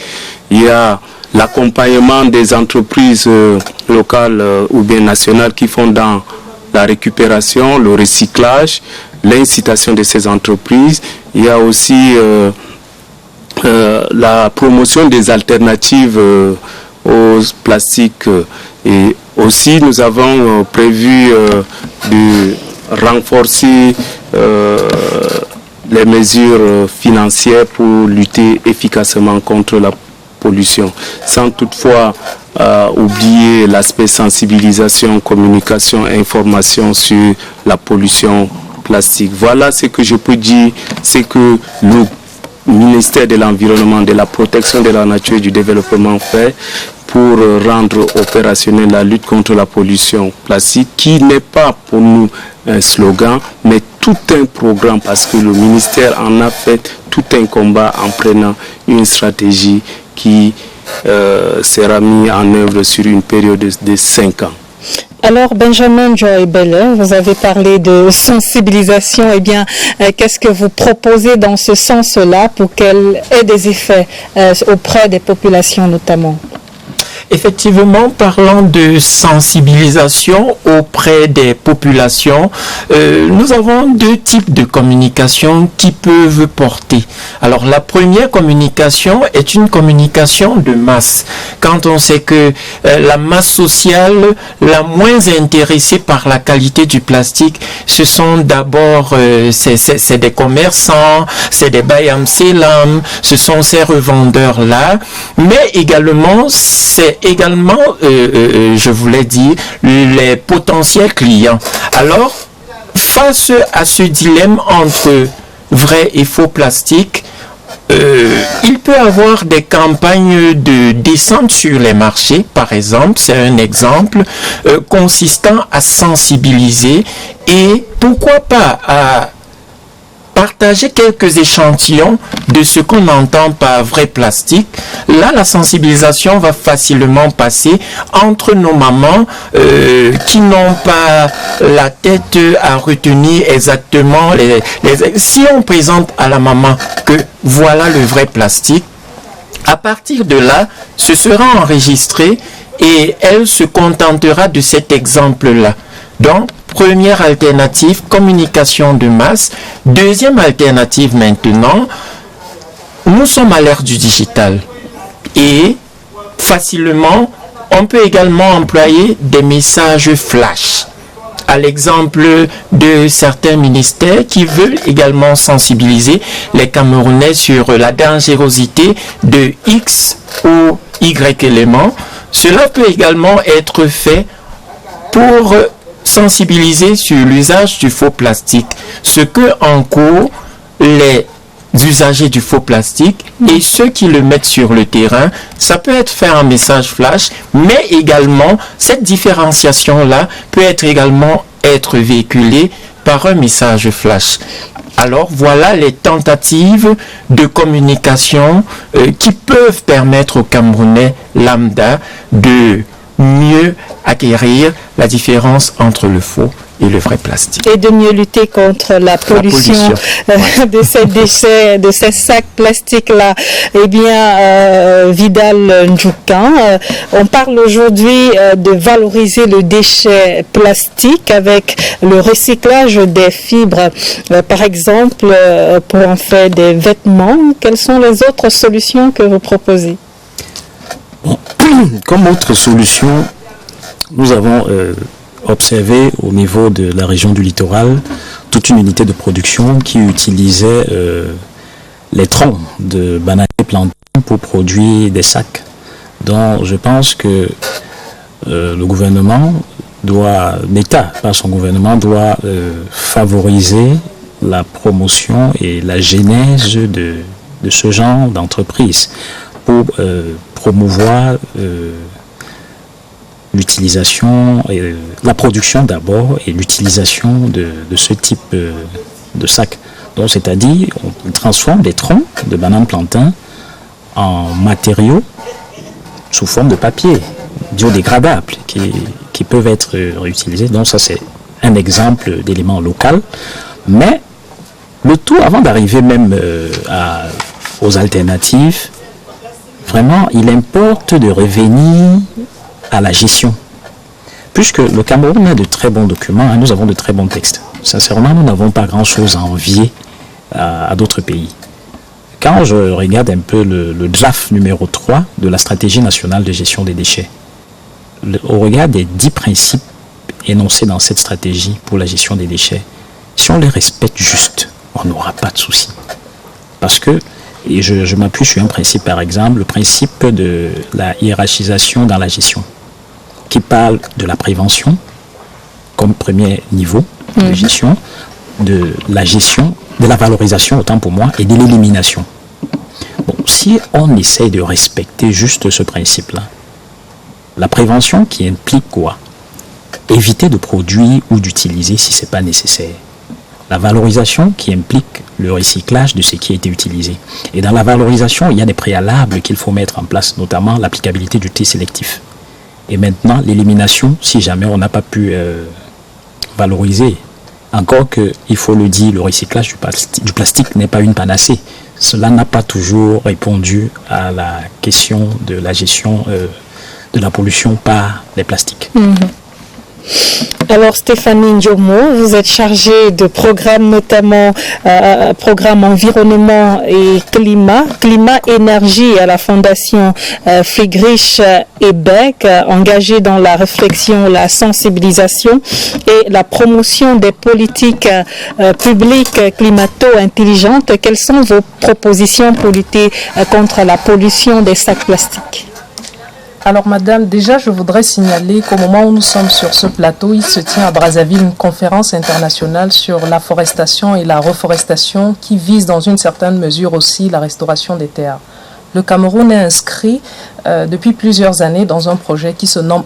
il y a l'accompagnement des entreprises locales ou bien nationales qui font dans la récupération, le recyclage, l'incitation de ces entreprises. Il y a aussi la promotion des alternatives aux plastiques. Et aussi, nous avons prévu de renforcer les mesures financières pour lutter efficacement contre la pollution, sans toutefois oublier l'aspect sensibilisation, communication, information sur la pollution plastique. Voilà ce que je peux dire, c'est que le ministère de l'Environnement, de la protection de la nature et du développement fait pour rendre opérationnelle la lutte contre la pollution plastique, qui n'est pas pour nous un slogan, mais tout un programme, parce que le ministère en a fait tout un combat en prenant une stratégie qui sera mise en œuvre sur une période de 5 ans. Alors, Benjamin Joy Belle, vous avez parlé de sensibilisation. Eh bien, qu'est-ce que vous proposez dans ce sens-là pour qu'elle ait des effets auprès des populations notamment? Effectivement, parlant de sensibilisation auprès des populations, nous avons 2 types de communication qui peuvent porter. Alors, la première communication est une communication de masse. Quand on sait que la masse sociale la moins intéressée par la qualité du plastique, ce sont d'abord c'est des commerçants, c'est des bayam selam, ce sont ces revendeurs-là, mais également c'est également, je voulais dire, les potentiels clients. Alors, face à ce dilemme entre vrai et faux plastique, il peut y avoir des campagnes de descente sur les marchés, par exemple, c'est un exemple, consistant à sensibiliser et pourquoi pas à partager quelques échantillons de ce qu'on entend par vrai plastique. Là, la sensibilisation va facilement passer entre nos mamans qui n'ont pas la tête à retenir exactement si on présente à la maman que voilà le vrai plastique, à partir de là, ce sera enregistré et elle se contentera de cet exemple-là. Donc, première alternative, communication de masse. Deuxième alternative maintenant, nous sommes à l'ère du digital. Et facilement, on peut également employer des messages flash. À l'exemple de certains ministères qui veulent également sensibiliser les Camerounais sur la dangerosité de X ou Y éléments. Cela peut également être fait pour sensibiliser sur l'usage du faux plastique, ce que encourent les usagers du faux plastique et ceux qui le mettent sur le terrain. Ça peut être fait en message flash, mais également cette différenciation-là peut être véhiculée par un message flash. Alors voilà les tentatives de communication qui peuvent permettre aux Camerounais lambda de mieux acquérir la différence entre le faux et le vrai plastique. Et de mieux lutter contre la pollution. De ces déchets, de ces sacs plastiques-là. Eh bien, Vidal Ndjoukan, on parle aujourd'hui de valoriser le déchet plastique avec le recyclage des fibres. Par exemple, pour en faire des vêtements, quelles sont les autres solutions que vous proposez? Bon, comme autre solution, nous avons observé au niveau de la région du littoral toute une unité de production qui utilisait les troncs de bananiers plantés pour produire des sacs. Donc je pense que le gouvernement l'État par son gouvernement doit favoriser la promotion et la genèse de ce genre d'entreprise pour promouvoir l'utilisation, la production d'abord et l'utilisation de ce type de sac. Donc, c'est-à-dire, on transforme des troncs de bananes plantains en matériaux sous forme de papier biodégradables qui peuvent être réutilisés. Donc, ça, c'est un exemple d'élément local. Mais le tout, avant d'arriver même aux alternatives, vraiment, il importe de revenir à la gestion. Puisque le Cameroun a de très bons documents, nous avons de très bons textes. Sincèrement, nous n'avons pas grand-chose à envier à d'autres pays. Quand je regarde un peu le draft numéro 3 de la stratégie nationale de gestion des déchets, au regard des 10 principes énoncés dans cette stratégie pour la gestion des déchets, si on les respecte juste, on n'aura pas de souci. Parce que, et je m'appuie sur un principe par exemple, le principe de la hiérarchisation dans la gestion, qui parle de la prévention comme premier niveau de gestion, de la gestion, de la valorisation autant pour moi, et de l'élimination. Bon, si on essaie de respecter juste ce principe-là, La prévention qui implique quoi? Éviter de produire ou d'utiliser si ce n'est pas nécessaire. La valorisation qui implique le recyclage de ce qui a été utilisé. Et dans la valorisation, il y a des préalables qu'il faut mettre en place, notamment l'applicabilité du tri sélectif. Et maintenant, l'élimination, si jamais on n'a pas pu valoriser. Encore que, il faut le dire, le recyclage du plastique n'est pas une panacée. Cela n'a pas toujours répondu à la question de la gestion de la pollution par les plastiques. Alors Stéphanie Ndiomo, vous êtes chargée de programmes, notamment programme environnement et climat énergie à la fondation Friedrich Ebert, engagée dans la réflexion, la sensibilisation et la promotion des politiques publiques climato-intelligentes. Quelles sont vos propositions pour lutter contre la pollution des sacs plastiques? Alors madame, déjà je voudrais signaler qu'au moment où nous sommes sur ce plateau, il se tient à Brazzaville une conférence internationale sur la forestation et la reforestation qui vise dans une certaine mesure aussi la restauration des terres. Le Cameroun est inscrit depuis plusieurs années dans un projet qui se nomme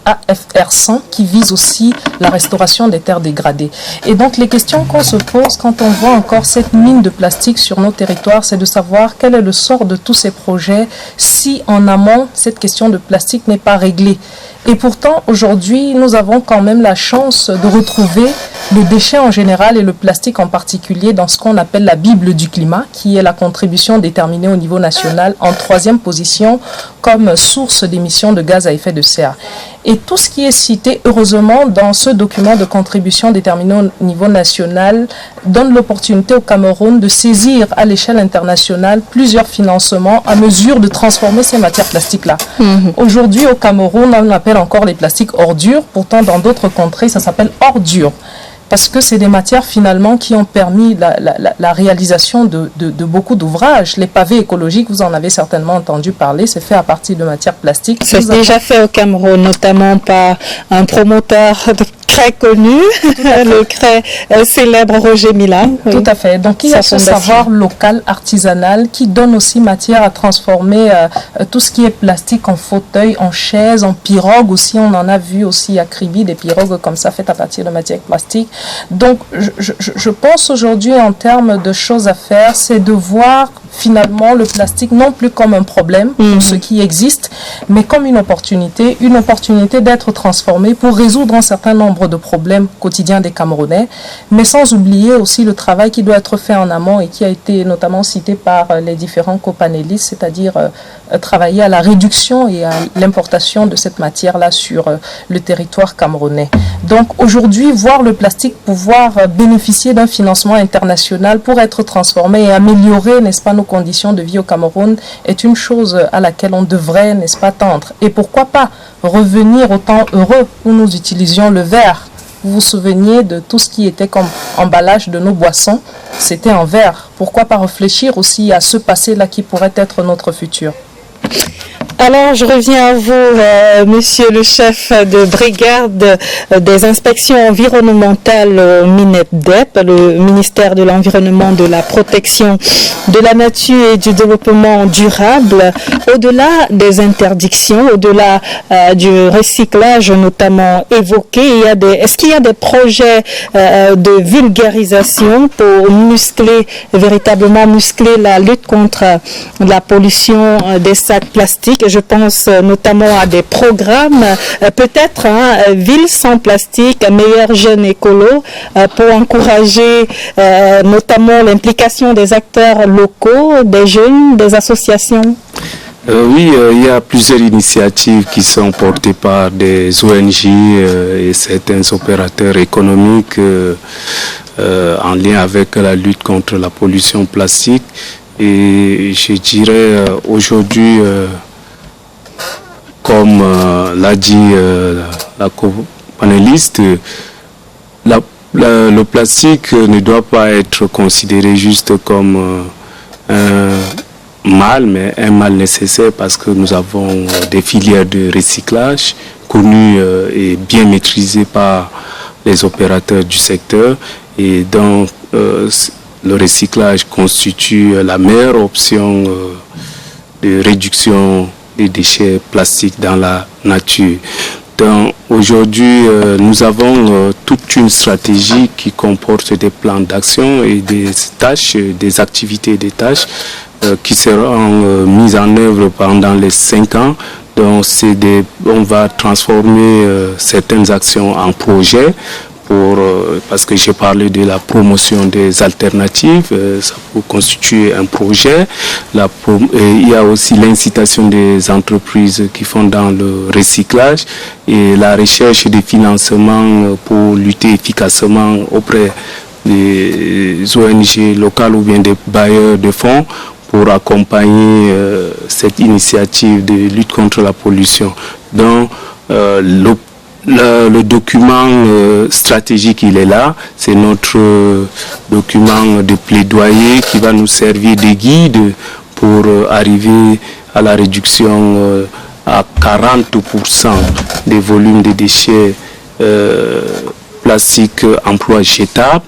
AFR 100 qui vise aussi la restauration des terres dégradées. Et donc les questions qu'on se pose quand on voit encore cette mine de plastique sur nos territoires, c'est de savoir quel est le sort de tous ces projets si en amont cette question de plastique n'est pas réglée. Et pourtant aujourd'hui nous avons quand même la chance de retrouver le déchet en général et le plastique en particulier dans ce qu'on appelle la Bible du climat, qui est la contribution déterminée au niveau national en 3e position comme source d'émissions de gaz à effet de serre. Et tout ce qui est cité, heureusement, dans ce document de contribution déterminé au niveau national, donne l'opportunité au Cameroun de saisir à l'échelle internationale plusieurs financements à mesure de transformer ces matières plastiques-là. Aujourd'hui, au Cameroun, on appelle encore les plastiques ordures, pourtant dans d'autres contrées, ça s'appelle ordures. Parce que c'est des matières finalement qui ont permis la réalisation de beaucoup d'ouvrages. Les pavés écologiques, vous en avez certainement entendu parler, c'est fait à partir de matières plastiques. C'est déjà fait au Cameroun, notamment par un promoteur très connu, le très célèbre Roger Milan. Oui. Tout à fait. Donc il y a ce savoir local, artisanal, qui donne aussi matière à transformer tout ce qui est plastique en fauteuil, en chaise, en pirogue aussi. On en a vu aussi à Kribi, des pirogues comme ça faites à partir de matières plastiques. Donc je pense aujourd'hui en termes de choses à faire, c'est de voir finalement le plastique non plus comme un problème, ce qui existe, mais comme une opportunité d'être transformé pour résoudre un certain nombre de problèmes quotidiens des Camerounais, mais sans oublier aussi le travail qui doit être fait en amont et qui a été notamment cité par les différents copanélistes, c'est-à-dire travailler à la réduction et à l'importation de cette matière-là sur le territoire camerounais. Donc aujourd'hui, voir le plastique pouvoir bénéficier d'un financement international pour être transformé et améliorer, n'est-ce pas, nos conditions de vie au Cameroun est une chose à laquelle on devrait, n'est-ce pas, tendre. Et pourquoi pas revenir au temps heureux où nous utilisions le verre. Vous vous souveniez de tout ce qui était comme emballage de nos boissons, c'était en verre. Pourquoi pas réfléchir aussi à ce passé-là qui pourrait être notre futur? Alors, je reviens à vous, monsieur le chef de brigade des inspections environnementales au MINEPDEP, le ministère de l'Environnement, de la Protection de la Nature et du Développement durable. Au-delà des interdictions, au-delà du recyclage notamment évoqué, est-ce qu'il y a des projets de vulgarisation pour véritablement muscler la lutte contre la pollution des sacs plastiques? Je pense notamment à des programmes, peut-être Ville sans plastique, meilleur jeune écolo, pour encourager notamment l'implication des acteurs locaux, des jeunes, des associations. Oui, il y a plusieurs initiatives qui sont portées par des ONG et certains opérateurs économiques en lien avec la lutte contre la pollution plastique. Et je dirais aujourd'hui, comme l'a dit la co-panéliste, le plastique ne doit pas être considéré juste comme un mal, mais un mal nécessaire parce que nous avons des filières de recyclage connues et bien maîtrisées par les opérateurs du secteur. Et donc, le recyclage constitue la meilleure option de réduction des déchets plastiques dans la nature. Donc aujourd'hui, nous avons toute une stratégie qui comporte des plans d'action et des tâches, des activités et des tâches qui seront mises en œuvre pendant les 5 ans. Donc on va transformer certaines actions en projets parce que j'ai parlé de la promotion des alternatives, ça peut constituer un projet. Il y a aussi l'incitation des entreprises qui font dans le recyclage et la recherche des financements pour lutter efficacement auprès des ONG locales ou bien des bailleurs de fonds pour accompagner cette initiative de lutte contre la pollution. Donc, le document stratégique, il est là. C'est notre document de plaidoyer qui va nous servir de guide pour arriver à la réduction à 40% des volumes de déchets plastiques emploi jetables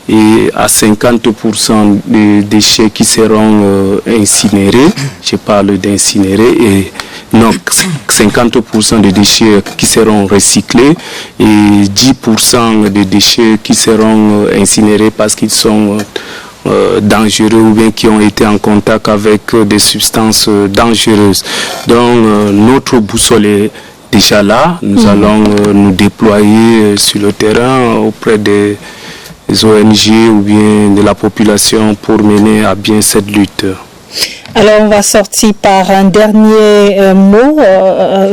et à 50% des déchets qui seront incinérés. Je parle d'incinérés et non, 50% des déchets qui seront recyclés et 10% des déchets qui seront incinérés parce qu'ils sont dangereux ou bien qui ont été en contact avec des substances dangereuses. Donc notre boussole est déjà là. Nous allons nous déployer sur le terrain auprès des ONG ou bien de la population pour mener à bien cette lutte. Alors, on va sortir par un dernier mot,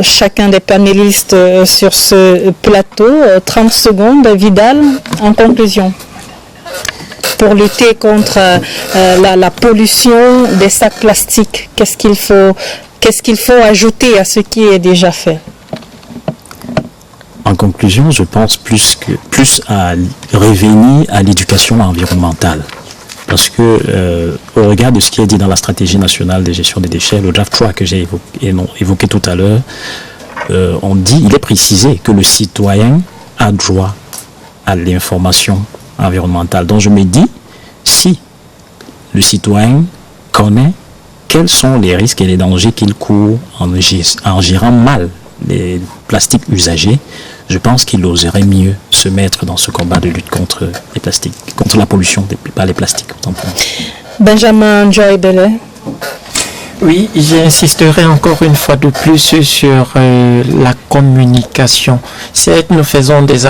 chacun des panélistes sur ce plateau. 30 secondes, Vidal, en conclusion. Pour lutter contre la pollution des sacs plastiques, qu'est-ce qu'il faut ajouter à ce qui est déjà fait? En conclusion, je pense plus à revenir à l'éducation environnementale. Parce que, au regard de ce qui est dit dans la stratégie nationale de gestion des déchets, le draft 3 que j'ai évoqué tout à l'heure, il est précisé que le citoyen a droit à l'information environnementale. Donc je me dis, si le citoyen connaît quels sont les risques et les dangers qu'il court en gérant mal les plastiques usagés, je pense qu'il oserait mieux se mettre dans ce combat de lutte contre les plastiques, contre la pollution par les plastiques. Benjamin Joy-Bellet. Oui, j'insisterai encore une fois de plus sur la communication. Certes, nous faisons des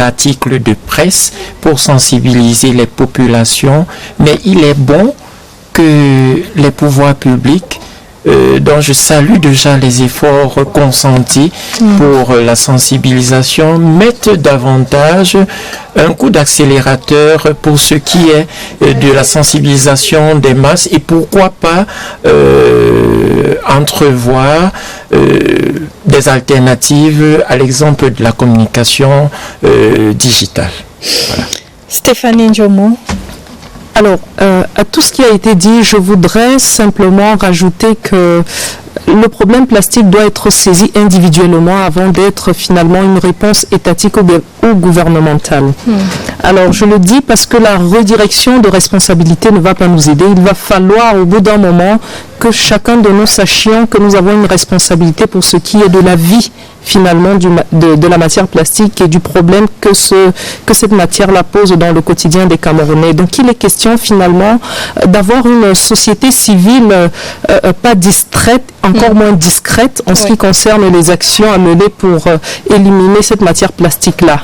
articles de presse pour sensibiliser les populations, mais il est bon que les pouvoirs publics, dont je salue déjà les efforts consentis pour la sensibilisation, mettent davantage un coup d'accélérateur pour ce qui est de la sensibilisation des masses et pourquoi pas entrevoir des alternatives à l'exemple de la communication digitale. Voilà. Stéphanie Ndjomo. Alors, à tout ce qui a été dit, je voudrais simplement rajouter que le problème plastique doit être saisi individuellement avant d'être finalement une réponse étatique ou gouvernementale. Alors, je le dis parce que la redirection de responsabilité ne va pas nous aider. Il va falloir au bout d'un moment que chacun de nous sachions que nous avons une responsabilité pour ce qui est de la vie finalement de la matière plastique et du problème que cette matière-là pose dans le quotidien des Camerounais. Donc il est question finalement d'avoir une société civile pas distraite, encore moins discrète en ce qui concerne les actions à mener pour éliminer cette matière plastique-là.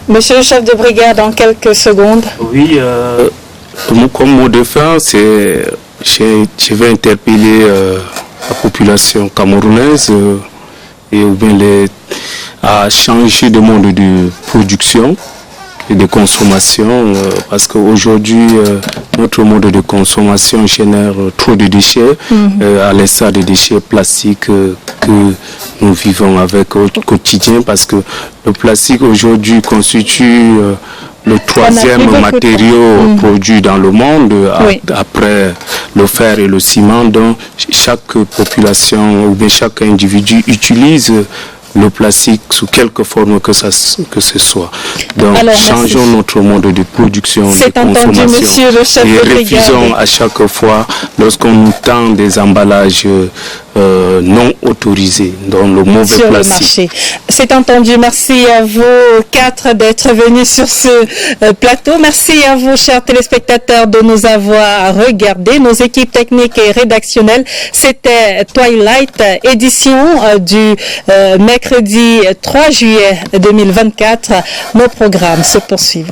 Monsieur le chef de brigade, en quelques secondes. Oui, comme mot de fin, je vais interpeller la population camerounaise et à changer de mode de production et de consommation parce qu'aujourd'hui notre mode de consommation génère trop de déchets à l'instar des déchets plastiques que nous vivons avec au quotidien parce que le plastique aujourd'hui constitue le troisième matériau produit dans le monde après le fer et le ciment. Donc chaque population ou bien chaque individu utilise le plastique sous quelque forme que ce soit. Donc changeons notre mode de production, de consommation et refusons à chaque fois lorsqu'on nous tend des emballages non autorisés, dans le mauvais sur plastique. le marché. C'est entendu. Merci à vous quatre d'être venus sur ce plateau. Merci à vous, chers téléspectateurs, de nous avoir regardés. Nos équipes techniques et rédactionnelles, c'était Twilight, édition du mercredi 3 juillet 2024. Nos programmes se poursuivent.